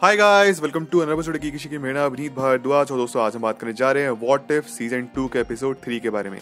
Hi guys, welcome to another episode की किसी की मेरा अभिनीत भारद्वाज। और दोस्तों, आज हम बात करने जा रहे हैं व्हाट इफ सीजन 2 के एपिसोड 3 के बारे में।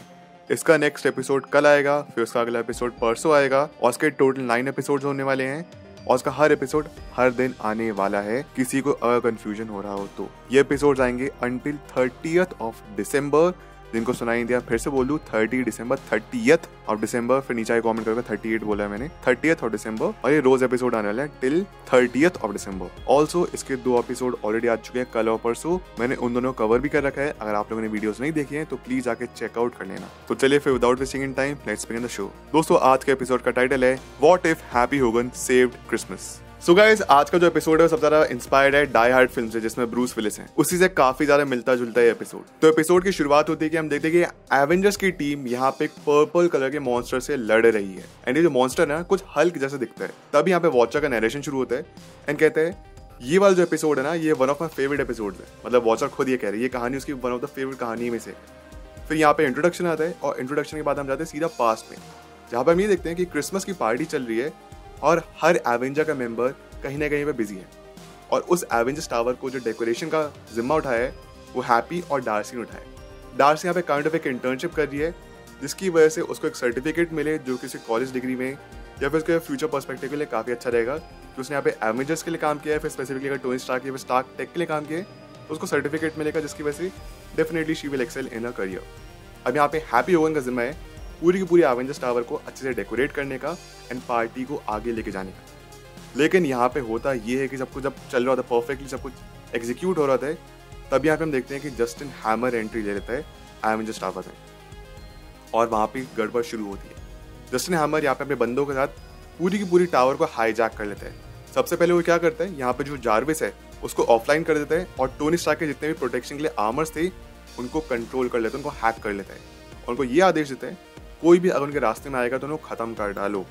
इसका नेक्स्ट एपिसोड कल आएगा, फिर उसका अगला एपिसोड परसों आएगा और उसके टोटल 9 एपिसोड्स होने वाले हैं और उसका हर एपिसोड हर दिन आने वाला है। किसी को अगर कंफ्यूजन हो रहा हो तो ये एपिसोड्स आएंगे अंटिल 30th ऑफ डिसम्बर। जिनको सुनाई दिया फिर से बोल दूं, 30 दिसंबर, 30th ऑफ डिसम्बर। फिर नीचे कमेंट करेगा 38 बोला है मैंने, 30th ऑफ डिसम्बर। और ये रोज एपिसोड आने वाला है till 30th of December. Also इसके 2 एपिसोड ऑलरेडी आ चुके हैं, कल और परसों। मैंने उन दोनों कवर भी कर रखा है। अगर आप लोगों ने वीडियोस नहीं देखी हैं तो प्लीज आके चेकआउट कर लेना। तो चलिए फिर without wasting in time let's begin the show. दोस्तों, आज के एपिसोड का टाइटल है what if happy Hogan saved Christmas. So guys, आज का जो एपिसोड है वो सबसे ज्यादा इंस्पायर्ड है डाई हार्ड फिल्म से, जिसमें ब्रूस विलिस है। उसी से काफी ज्यादा मिलता जुलता है एपिसोड। तो एपिसोड की शुरुआत होती है कि हम देखते हैं कि एवेंजर्स की टीम यहाँ पे एक पर्पल कलर के मॉन्स्टर से लड़ रही है। एंड ये जो मॉन्स्टर है ना, कुछ हल्क जैसे दिखता है। तब यहाँ पे वॉचर का नरेशन शुरू होता है एंड कहते हैं ये वाला जो एपिसोड है ना, ये one of my favourite episode है। मतलब वॉचर खुद ये कह रहे हैं, ये कहानी उसकी वन ऑफ द फेवरेट कहानी में से। फिर यहाँ पे इंट्रोडक्शन आता है और इंट्रोडक्शन के बाद हम जाते हैं सीधा पास्ट में, जहाँ पे हम ये देखते हैं कि क्रिसमस की पार्टी चल रही है और हर एवेंजर का मेंबर कहीं ना कहीं पे बिजी है। और उस एवेंजर्स टावर को जो डेकोरेशन का जिम्मा उठाया है वो हैप्पी और डार्सी ने उठाया। डार्सी यहाँ पे काइंड ऑफ एक इंटर्नशिप कर रही है, जिसकी वजह से उसको एक सर्टिफिकेट मिले जो किसी कॉलेज डिग्री में या फिर उसके फ्यूचर पर्सपेक्टिव के लिए काफ़ी अच्छा रहेगा कि उसने यहाँ पे एवेंजर्स के लिए काम किया है। फिर स्पेसिफिकली अगर टोनी स्टार्क या स्टार्क टेक के लिए काम किया है तो उसको सर्टिफिकेट मिलेगा, जिसकी वजह से definitely she will excel in a career. अब यहाँ पे हैप्पी होगन का जिम्मा है पूरी की पूरी एवेंजर्स टावर को अच्छे से डेकोरेट करने का एंड पार्टी को आगे लेके जाने का। लेकिन यहाँ पे होता ये है कि सब कुछ जब चल रहा था परफेक्टली, सब कुछ एग्जीक्यूट हो रहा था, तब यहाँ पे हम देखते हैं कि जस्टिन हैमर एंट्री ले लेता है एवेंजर्स टावर में और वहाँ पे गड़बड़ शुरू होती है। जस्टिन हैमर यहाँ पे अपने बंदों के साथ पूरी की पूरी टावर को हाईजैक कर लेता है। सबसे पहले वो क्या करता है, यहाँ पे जो जार्विस है उसको ऑफलाइन कर देता है और टोनी स्टार्क के जितने भी प्रोटेक्शन के लिए आर्मर्स थे उनको कंट्रोल कर लेता है, उनको हैक कर लेता है और उनको ये आदेश देता है कोई भी अगर उनके रास्ते में आएगा तो उनको खत्म कर डालो।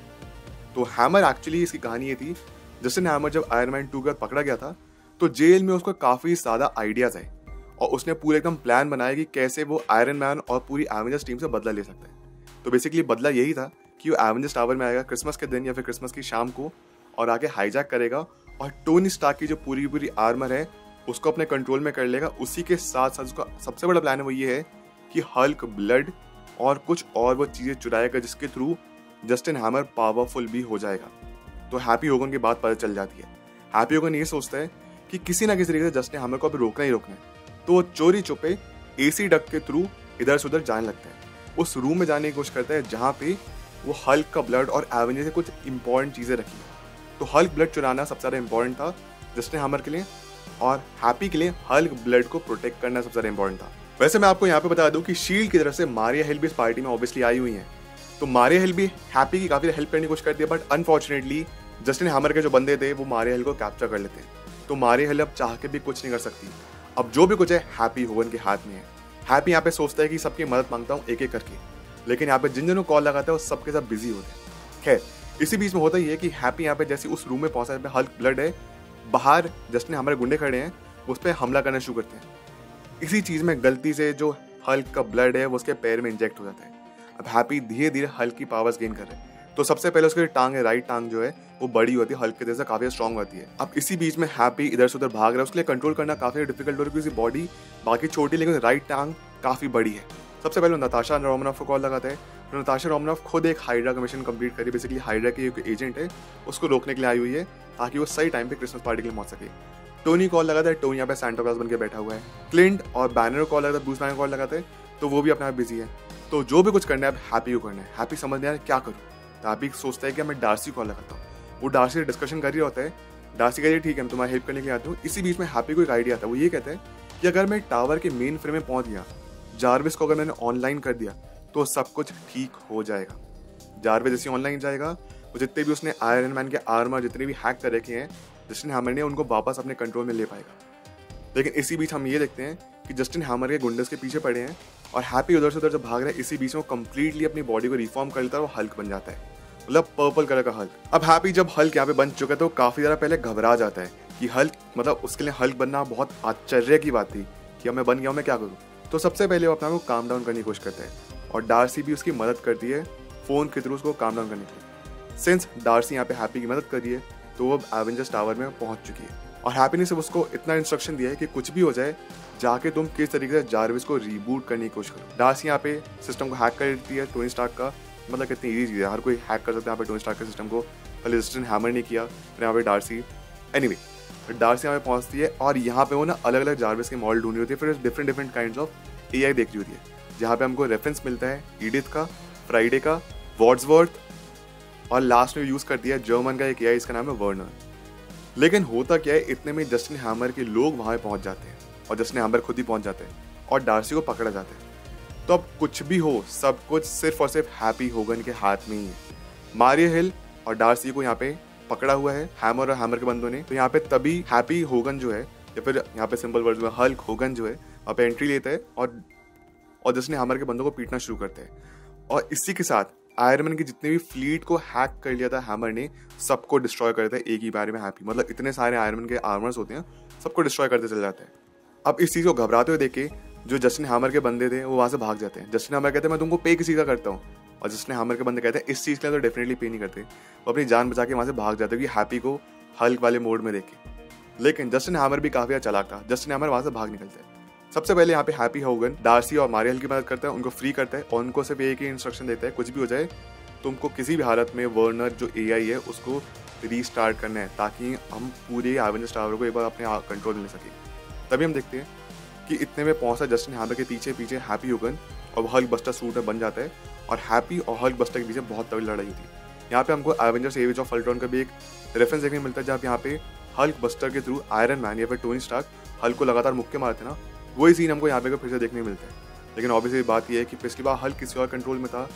तो हैमर एक्चुअली इसकी कहानी ये थी, जस्टिन हैमर जब आयरन मैन 2 के बाद पकड़ा गया था तो जेल में उसको काफी ज्यादा आइडियाज आए और उसने पूरे एकदम प्लान बनाया कि कैसे वो आयरन मैन और पूरी एवेंजर्स टीम से बदला ले सकता है। तो बेसिकली बदला यही था कि वो एवेंजर्स टावर में आएगा क्रिसमस के दिन या फिर क्रिसमस की शाम को और आके हाईजैक करेगा और टोनी स्टार्क की जो पूरी पूरी आर्मर है उसको अपने कंट्रोल में कर लेगा। उसी के साथ साथ उसका सबसे बड़ा प्लान है वो ये है कि हल्क ब्लड और कुछ और वो चीजें चुराएगा जिसके थ्रू जस्टिन हैमर पावरफुल भी हो जाएगा। तो हैप्पी होगन की बात पता चल जाती है। हैप्पी होगन ये सोचता है कि किसी ना किसी तरीके से जस्टिन हैमर को अभी रोकना ही रोकना है। तो वो चोरी चुपे एसी डक के थ्रू इधर से उधर जाने लगता है। उस रूम में जाने की कोशिश करता है जहाँ पे वो हल्क का ब्लड और एवेंजर से कुछ इंपॉर्टेंट चीजें रखी है। तो हल्क ब्लड चुराना सबसे ज्यादा इंपॉर्टेंट था जस्टिन हैमर के लिए और हैप्पी के लिए हल्क ब्लड को प्रोटेक्ट करना सबसे ज्यादा इंपॉर्टेंट था। वैसे मैं आपको यहाँ पे बता दूं कि शील्ड की तरफ से मारिया हिल भी इस पार्टी में ऑब्वियसली आई हुई है। तो मारिया हिल भी हैप्पी की काफी हेल्प करने की कोशिश करती है, बट अनफॉर्चुनेटली जस्टिन हैमर के जो बंदे थे वो मारिया हिल को कैप्चर कर लेते हैं। तो मारिया हिल अब चाह के भी कुछ नहीं कर सकती। अब जो भी कुछ है हैप्पी होगन के हाथ में है। हैप्पी यहाँ पे सोचता है कि सबकी मदद मांगता हूँ एक एक करके, लेकिन यहाँ पे जिन जिन कॉल लगाता है वो सबके सब बिजी होते हैं। खैर, इसी बीच में होता ही है कि हैप्पी यहाँ पे जैसे उस रूम में पहुंचा है, हल्क ब्लड है, बाहर जस्टिन हमारे गुंडे खड़े हैं, उस पर हमला करना शुरू करते हैं। इसी चीज में गलती से जो हल्क का ब्लड है वो उसके पैर में इंजेक्ट हो जाता है। अब हैप्पी धीरे धीरे हल्क की पावर्स गेन कर रहे हैं। तो सबसे पहले उसकी टांग है, राइट टांग जो है वो बड़ी होती है, हल्क के जैसे काफी स्ट्रॉन्ग होती है। अब इसी बीच में हैप्पी इधर से उधर भाग रहा है, उसके लिए कंट्रोल करना काफी डिफिकल्ट हो रहा है क्योंकि बॉडी बाकी छोटी लेकिन राइट टांग काफी बड़ी है। सबसे पहले नताशा रोमनॉफ को कॉल लगाता है। तो नताशा रोमनॉफ खुद एक हाइड्रा का मिशन कंप्लीट करी, बेसिकली हाइड्रा की एक एजेंट है, उसको रोकने के लिए आई हुई है ताकि वो सही टाइम पे क्रिसमस पार्टी के लिए पहुंच सके। टोनी कॉल लगाता है, टोनी यहाँ पे सैंटा क्लॉज बन के बैठा हुआ है। क्लिंट और बैनर कॉल लगाता है, ब्रूस बैनर कॉल लगाते हैं, तो वो भी अपने आप बिजी है। तो जो भी कुछ करना है अब हैप्पी को करना है। हैप्पी समझ नहीं आ रहा क्या करूँ, तो हैप्पी सोचता है कि मैं डार्सी कॉल लगाता हूँ। वो डार्सी से डिस्कशन कर रही होता है। डार्सी कहती है ठीक है, मैं तुम्हारी हेल्प करने के लिए आती हूँ। इसी बीच में हैप्पी को एक आइडिया आता है। वो ये कहता है कि अगर मैं टावर के मेन फ्रेम में पहुंच गया, जार्विस को अगर मैंने ऑनलाइन कर दिया तो सब कुछ ठीक हो जाएगा। जार्विस जैसे ऑनलाइन जाएगा, वो जितने भी उसने आयरन मैन के आर्मर जितने भी हैक कर रखे हैं जस्टिन हैमर ने, उनको वापस अपने कंट्रोल में ले पाएगा। लेकिन इसी बीच हम ये देखते हैं कि जस्टिन हैमर के गुंडस के पीछे पड़े हैं और हैप्पी उधर से उधर जब भाग रहा है, इसी बीच में वो कंप्लीटली अपनी बॉडी को रिफॉर्म कर लेता है, वो हल्क बन जाता है, मतलब पर्पल कलर का हल्क। अब हैप्पी जब हल्क यहाँ पे बन चुका है तो काफी ज्यादा पहले घबरा जाता है कि हल्क, मतलब उसके लिए हल्क बनना बहुत आश्चर्य की बात थी कि अब मैं बन गया हूँ, मैं क्या करूँ। तो सबसे पहले वो अपना को काम डाउन करने की कोशिश करता है और डार्सी भी उसकी मदद करती है फोन के थ्रू उसको काम डाउन करने के लिए। सिंस डार्सी यहाँ पे हैप्पी की मदद कर रही है तो वो एवेंजर्स टावर में पहुंच चुकी है। और हैप्पी ने सिर्फ उसको इतना इंस्ट्रक्शन दिया है कि कुछ भी हो जाए जाके तुम किस तरीके से जारविस को रीबूट करने की कोशिश करो। डार्सी यहाँ पे सिस्टम को हैक कर देती है टोनी स्टार्क का, मतलब कितनी ईजी चीज़ है, हर कोई हैक कर सकता है यहाँ पे टोनी स्टार्क के सिस्टम को। पहले जस्टिन हैमर ने किया, फिर यहाँ पे डार्सी। एनीवे डार्सी यहाँ पे पहुँचती है और यहाँ पे वो ना अलग अलग जारविस के मॉडल ढूंढ रही होती है, फिर different different kinds of AI देख रही होती है, जहाँ पे हमको रेफरेंस मिलता है ईडिथ का, फ्राइडे का, वॉर्ड्सवर्थ और लास्ट में यूज़ कर दिया जर्मन का एक AI, इसका नाम है वर्नर। लेकिन होता क्या है, इतने में जस्टिन हैमर के लोग वहाँ पहुँच जाते हैं और जस्टिन हैमर खुद ही पहुँच जाते हैं और डार्सी को पकड़ा जाता है। तो अब कुछ भी हो, सब कुछ सिर्फ और सिर्फ हैप्पी होगन के हाथ में ही है। मारिया हिल और डार्सी को यहाँ पे पकड़ा हुआ है हैमर और हैमर के बंदों ने। तो यहाँ पे तभी हैप्पी होगन जो है, या फिर यहाँ पे सिंपल वर्ड्स में हल्क होगन जो है वहाँ पे एंट्री लेता है और जस्टिन हैमर के बंदों को पीटना शुरू करता है। और इसी के साथ आयरन मैन की जितने भी फ्लीट को हैक कर लिया था हैमर ने, सबको डिस्ट्रॉय करता है एक ही बारे में हैप्पी। मतलब इतने सारे आयरन मैन के आर्मर्स होते हैं, सबको डिस्ट्रॉय करते चले जाते हैं। अब इस चीज़ को घबराते हुए देख के जो जस्टिन हैमर के बंदे थे वो वहाँ से भाग जाते हैं। जस्टिन हैमर कहते हैं मैं तुमको पे किसी का करता हूँ, और जस्टिन हैमर के बंदे कहते हैं इस चीज़ के लिए तो डेफिनेटली पे नहीं करते। वो अपनी जान बचा के वहाँ से भाग जाते हैं हैप्पी को हल्क वाले मोड में देख के। लेकिन जस्टिन हैमर भी काफ़ी चालाक था, जस्टिन हैमर वहाँ से भाग निकलते हैं। सबसे पहले यहाँ पे हैप्पी होगन डार्सी और मारिया हिल की मदद करता है, उनको फ्री करता है और उनको सिर्फ एक ही इंस्ट्रक्शन देता है, कुछ भी हो जाए तुमको किसी भी हालत में वर्नर जो AI है उसको रीस्टार्ट करना है, ताकि हम पूरे एवेंजर्स टावर को एक बार अपने कंट्रोल में ले सकें। तभी हम देखते हैं कि इतने में पहुंचा जस्टिन हैमर के पीछे पीछे हैप्पी होगन और हल्क बस्टर सूट में बन जाता है और हैप्पी और हल्क बस्टर के पीछे बहुत तगड़ी लड़ाई होती है। यहाँ पे हमको एवेंजर्स एज ऑफ अल्ट्रॉन का भी एक रेफरेंस देखने मिलता है, जहाँ पे यहाँ पे हल्क बस्टर के थ्रू आयरन मैन या फिर टोनी स्टार्क हल्क को लगातार मुक्के मारते ना, वही सीन हमको यहाँ पे फिर से देखने मिलता है। लेकिन ऑब्वियसली बात यह है कि पिछली बार हल्क किसी और कंट्रोल में था,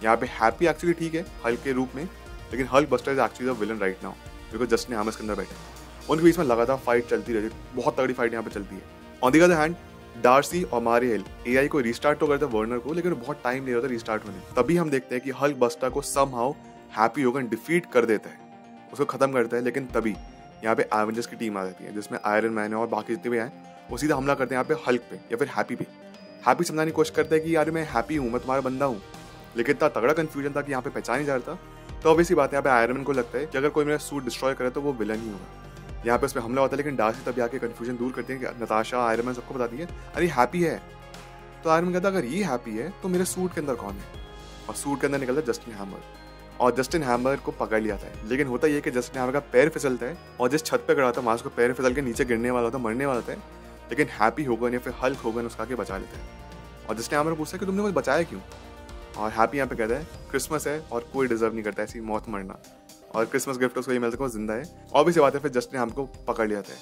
यहाँ पे हैप्पी एक्चुअली ठीक है हल्क के रूप में, लेकिन Hulk buster is actually the villain right now, because Justin hammer के अंदर बैठे उनके बीच में लगातार फाइट चलती रहती है, बहुत तगड़ी फाइट यहाँ पे चलती है। On the other hand Darcy और मारिया हिल AI को रिस्टार्ट तो करते हैं वर्नर को, लेकिन बहुत टाइम ले रहा था रिस्टार्ट होने। तभी हम देखते हैं कि हल्क बस्टर को समहाउ हैप्पी होगन डिफीट कर देता है, उसको खत्म करता है। लेकिन तभी यहाँ पे एवेंजर्स की टीम आ जाती है, जिसमें आयरन मैन है और बाकी जितने भी हैं, वो सीधा हमला करते हैं यहाँ पे हल्क पे या फिर हैप्पी पे। हैप्पी समझाने की कोशिश करता है कि यार मैं हैप्पी हूँ, मैं तुम्हारा बंदा हूँ, लेकिन इतना तगड़ा कंफ्यूजन था कि यहाँ पे पहचान ही जा रहा था। तो ऑब्वियसली बात है, यहाँ पे आयरन मैन को लगता है कि अगर कोई मेरा सूट डिस्ट्रॉय करे तो वो विलन ही होगा। यहाँ पे उस पर हमला होता है, लेकिन डार्सी तभी आके कंफ्यूजन दूर करती है कि नताशा आयरन मैन सबको बताती है अरे हैप्पी है। तो आयरन मैन कहता है अगर ये हैप्पी है तो मेरे सूट के अंदर कौन है, और सूट के अंदर निकलता है जस्टिन हैमर, और जस्टिन हैमर को पकड़ लिया था। लेकिन होता यह कि जस्टिन हैमर का पैर फिसलता है और जिस छत पे खड़ा था वहां उसको पैर फिसल के नीचे गिरने वाला था, मरने वाला था, लेकिन हैप्पी होगन या फिर हल्क होगन उसका आके बचा लेता है। और जस्टिन हैमर पूछता है कि तुमने मुझे बचाया क्यों, और हैप्पी यहाँ पे कहता है क्रिसमस है और कोई डिजर्व नहीं करता ऐसी मौत मरना, और क्रिसमस गिफ्ट उसको ये मिलता है कि वो जिंदा है। और भी सी बात है, फिर जस्टिन हैमर को पकड़ लिया था।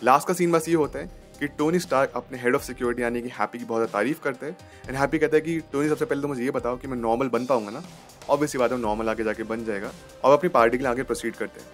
लास्ट का सीन बस ये होता है कि टोनी स्टार्क अपने हेड ऑफ सिक्योरिटी यानी कि हैप्पी की बहुत ज़्यादा तारीफ करते हैं, एंड हैप्पी कहता है कि टोनी सबसे पहले तो मुझे ये बताओ कि मैं नॉर्मल बन पाऊंगा ना। ऑब्वियसली बात है नॉर्मल आगे जाके बन जाएगा, और अपनी पार्टी के लिए आगे प्रोसीड करते हैं।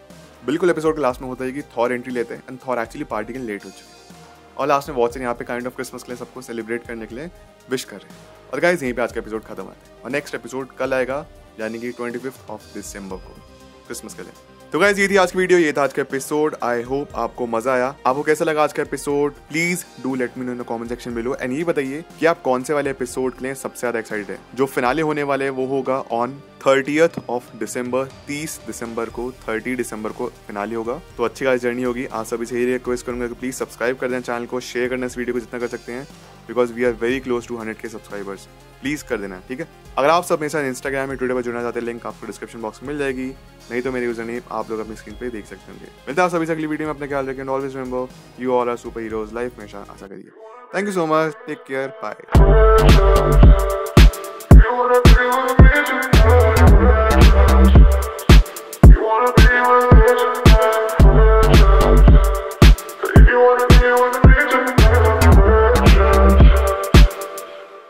बिल्कुल एपिसोड के लास्ट में होता है कि थॉर एंट्री लेते हैं, एंड थॉर एक्चुअली पार्टी के लिए लेट हो चुके हैं, और लास्ट में वॉटसन यहाँ पे काइंड ऑफ क्रिसमस के लिए सबको सेलिब्रेट करने के लिए विश कर रहे हैं। और गाइस यहीं पे आज का एपिसोड खत्म होता है, और नेक्स्ट एपिसोड कल आएगा यानी कि 25 ऑफ दिसंबर को, क्रिसमस के लिए। तो गाइस ये थी आज की वीडियो, ये था आज का एपिसोड। आई होप आपको मजा आया। आपको कैसा लगा आज का episode, please do let me know in the comment section below, and ये बताइए कि आप कौन से वाले एपिसोड के लिए सबसे ज्यादा एक्साइटेड है। जो फिनाले होने वाले हैं वो होगा ऑन 30th ऑफ दिसंबर, 30 दिसंबर को, 30 दिसंबर को फिनाले होगा। तो अच्छी खासी जर्नी होगी। आप सभी से यही रिक्वेस्ट करूंगा कि प्लीज सब्सक्राइब कर देना चैनल को, शेयर करना इस वीडियो को जितना कर सकते हैं, because we are very close to 100K subscribers. Please कर देना, ठीक है। अगर आप सब मेरे साथ इंस्टाग्राम या ट्विटर पर जुड़ना चाहते हैं, लिंक आपको डिस्क्रिप्शन बॉक्स में मिल जाएगी, नहीं तो मेरे यूजर नेम आप लोग अपनी स्क्रीन पे देख सकते होंगे। मिलता है सभी से अगली वीडियो में, अपना ख्याल रखें, always remember you all are super heroes, life हमेशा आशा करिए। Thank you so much, take care, bye.